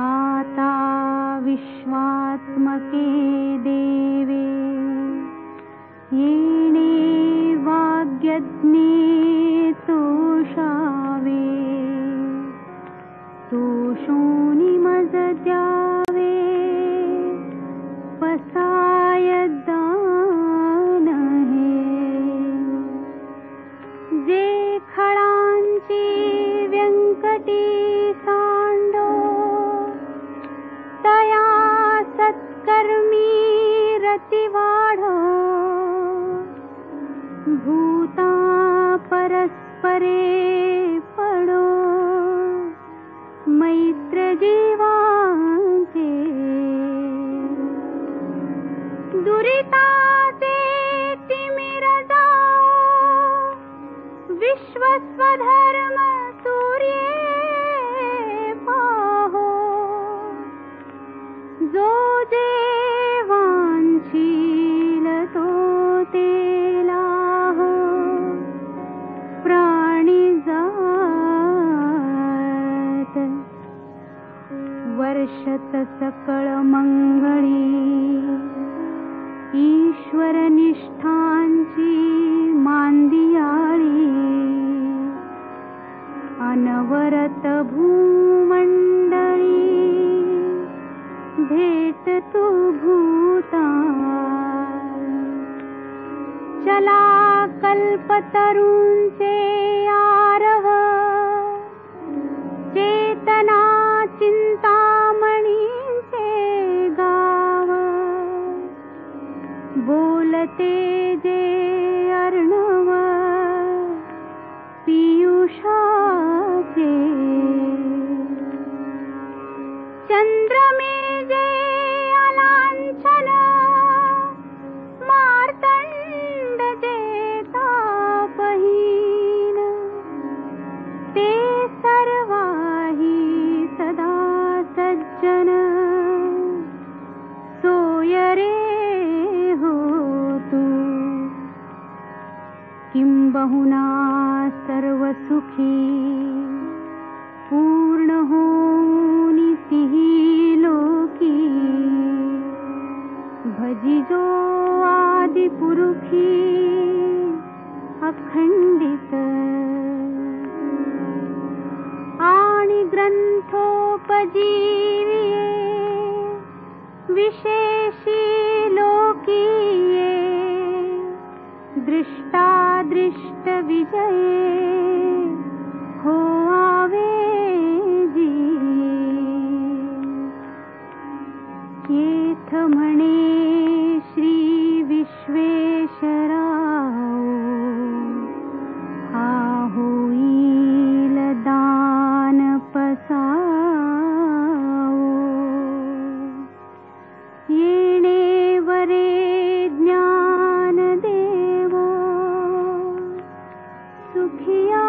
आता विश्वात्मके देवे येणे वाग्यज्ञे तोषावे तोषोनी मज द्यावे पसाय दान हे जे खळांची व्यंकटी सांडो तया सत्कर्मी रती वाढो भूता परस्परे पडो मैत्र जीवांचे दुरिताचे तिमिर जाओ विश्वस्वधर्म सूर्ये पाहो जो देवांशील तो तेलाह प्राणी जात वर्षत सकळ मंगळी ईश्वर निष्ठांची मांदियाळी अनवरत भूमंडळी भेट तू भूता चला कल्पतरूंचे आरव चेतना चिंतामणींचे गाव बोलते जे अर्णव पियुषाचे चंद्रमे जे अलांछन मार्तंड जे तापहीन ते सर्वाही सदा सज्जन सोय रे हो तू किंबहुना सर्व सुखी पूर्ण होनी तिही लोकी भजिजो आदि पुरुखी अखंडित आणि ग्रंथोपजीविये विशेषी लोकीये दृष्टादृष्ट विजये हो आवे जी येथ म्हणे श्री विश्वेश्वराव हा होईल दान पसावो येणे वरे ज्ञान देवो सुखिया